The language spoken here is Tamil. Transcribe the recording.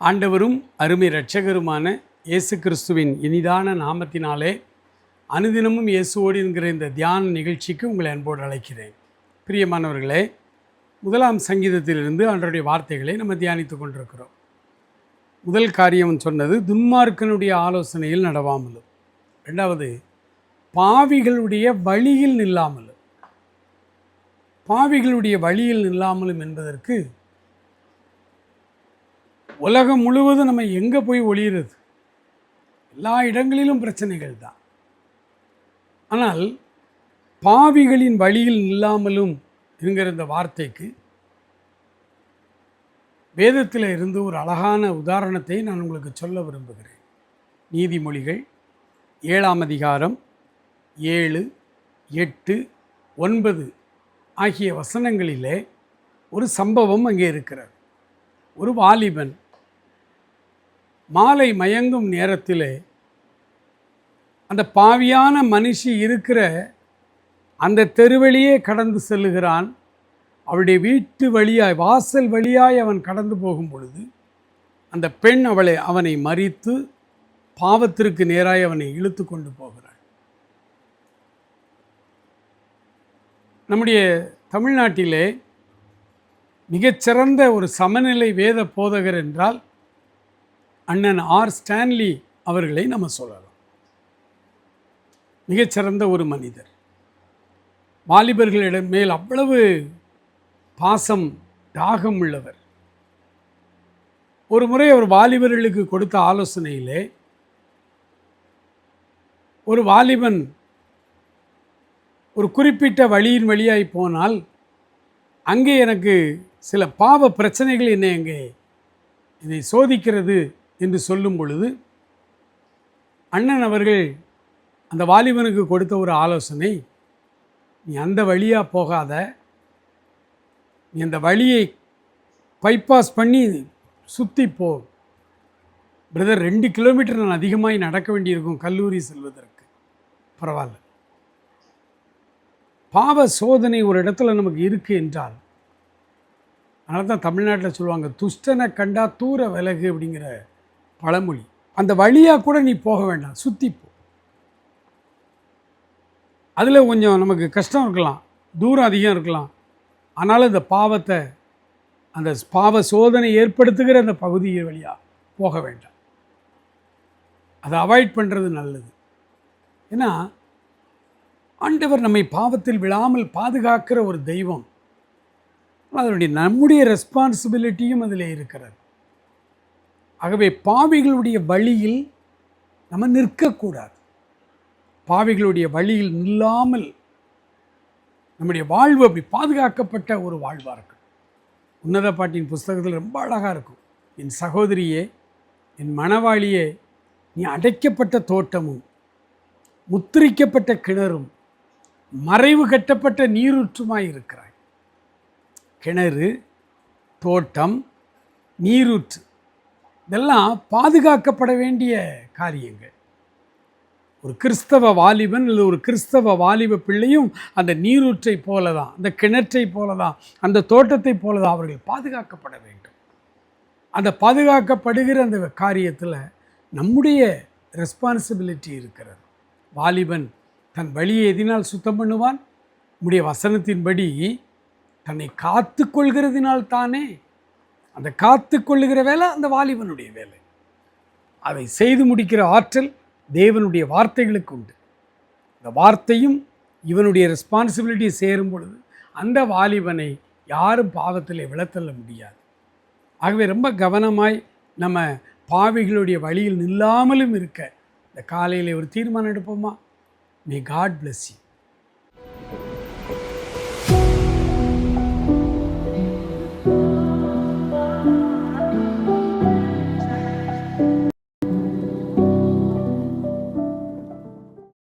ஆண்டவரும் அருமை இரட்சகருமான இயேசு கிறிஸ்துவின் இனிதான நாமத்தினாலே அனுதினமும் இயேசுவோடு என்கிற இந்த தியான நிகழ்ச்சிக்கு உங்களை அன்போடு அழைக்கிறேன். பிரியமானவர்களே, 1 சங்கீதத்திலிருந்து ஆண்டவருடைய வார்த்தைகளை நம்ம தியானித்து கொண்டிருக்கிறோம். முதல் காரியம் சொன்னது துன்மார்க்கனுடைய ஆலோசனையில் நடவாமலும், 2வது பாவிகளுடைய வழியில் நில்லாமலும். பாவிகளுடைய வழியில் நில்லாமலும் என்பதற்கு உலகம் முழுவதும் நம்ம எங்கே போய் ஒளியிறது? எல்லா இடங்களிலும் பிரச்சனைகள் தான். ஆனால் பாவிகளின் வழியில் நில்லாமலும் என்கிற இந்த வார்த்தைக்கு வேதத்தில் இருந்து ஒரு அழகான உதாரணத்தை நான் உங்களுக்கு சொல்ல விரும்புகிறேன். நீதிமொழிகள் 7ஆம் அதிகாரம் 7, 8, 9 ஆகிய வசனங்களிலே ஒரு சம்பவம் அங்கே இருக்கிறது. ஒரு வாலிபன் மாலை மயங்கும் நேரத்திலே அந்த பாவியான மனுஷி இருக்கிற அந்த தெருவழியே கடந்து செல்லுகிறான். அவளுடைய வீட்டு வழியாய், வாசல் வழியாய் அவன் கடந்து போகும் பொழுது அந்த பெண் அவனை மறித்து பாவத்திற்கு நேராய் அவனை இழுத்து கொண்டு போகிறாள். நம்முடைய தமிழ்நாட்டிலே மிகச்சிறந்த ஒரு சமநிலை வேத போதகர் என்றால் அண்ணன் ஆர். ஸ்டான்லி அவர்களை நம்ம சொல்லலாம். மிகச்சிறந்த ஒரு மனிதர். வாலிபர்களிடம் மேல் அவ்வளவு பாசம், தாகம் உள்ளவர். ஒரு முறை அவர் வாலிபர்களுக்கு கொடுத்த ஆலோசனையிலே, ஒரு வாலிபன் ஒரு குறிப்பிட்ட வழியின் வழியாய் போனால் அங்கே எனக்கு சில பாவ பிரச்சனைகள் என்னை சோதிக்கிறது என்று சொல்லும் பொழுது அண்ணன் அவர்கள் அந்த வாலிபனுக்கு கொடுத்த ஒரு ஆலோசனை, நீ அந்த வழியாக போகாத, நீ அந்த வழியை பைபாஸ் பண்ணி சுற்றி போ. பிரதர், 2 கிலோமீட்டர் நான் அதிகமாக நடக்க வேண்டியிருக்கும் கல்லூரி செல்வதற்கு. பரவாயில்ல. பாவ சோதனை ஒரு இடத்துல நமக்கு இருக்குது என்றால், அதனால தான் தமிழ்நாட்டில் சொல்லுவாங்க, துஷ்டனை கண்டா தூர விலகு அப்படிங்கிற பழமொழி. அந்த வழியாக கூட நீ போக வேண்டாம், சுற்றி போ. அதில் கொஞ்சம் நமக்கு கஷ்டம் இருக்கலாம், தூரம் அதிகம் இருக்கலாம். ஆனாலும் இந்த பாவத்தை, அந்த பாவ சோதனை ஏற்படுத்துகிற அந்த பகுதியை வழியாக போக வேண்டாம். அதை அவாய்ட் பண்ணுறது நல்லது. ஏன்னா ஆண்டவர் நம்மை பாவத்தில் விழாமல் பாதுகாக்கிற ஒரு தெய்வம். அதனுடைய நம்முடைய ரெஸ்பான்சிபிலிட்டியும் அதில் இருக்கிறது. ஆகவே பாவிகளுடைய வழியில் நம்ம நிற்கக்கூடாது. பாவிகளுடைய வழியில் நில்லாமல் நம்முடைய வாழ்வு அப்படி பாதுகாக்கப்பட்ட ஒரு வாழ்வாக இருக்கும். உன்னத பாட்டின் புஸ்தகத்தில் ரொம்ப அழகாக இருக்கும். என் சகோதரியே, என் மணவாளியே, நீ அடைக்கப்பட்ட தோட்டமும் முத்திரிக்கப்பட்ட கிணறும் மறைவு கட்டப்பட்ட நீரூற்றுமாய் இருக்கிறாய். கிணறு, தோட்டம், நீரூற்று இதெல்லாம் பாதுகாக்கப்பட வேண்டிய காரியங்கள். ஒரு கிறிஸ்தவ வாலிபன் இல்லை ஒரு கிறிஸ்தவ வாலிப பிள்ளையும் அந்த நீரூற்றை போல தான், அந்த கிணற்றை போல தான், அந்த தோட்டத்தை போல தான் அவர்கள் பாதுகாக்கப்பட வேண்டும். அந்த பாதுகாக்கப்படுகிற அந்த காரியத்தில் நம்முடைய ரெஸ்பான்சிபிலிட்டி இருக்கிறது. வாலிபன் தன் வழியை எதினால் சுத்தம் பண்ணுவான்? நம்முடைய வசனத்தின்படி தன்னை காத்து கொள்கிறதினால் தானே. அந்த காத்து கொள்ளுகிற வேலை அந்த வாலிபனுடைய வேலை. அதை செய்து முடிக்கிற ஆற்றல் தேவனுடைய வார்த்தைகளுக்கு உண்டு. இந்த வார்த்தையும் இவனுடைய ரெஸ்பான்சிபிலிட்டி சேரும் பொழுது அந்த வாலிபனை யாரும் பாவத்தில் விழத்தள்ள முடியாது. ஆகவே ரொம்ப கவனமாய் நம்ம பாவிகளுடைய வழியில் நில்லாமலும் இருக்க இந்த காலையில் ஒரு தீர்மானம் எடுப்போமா? May God bless you.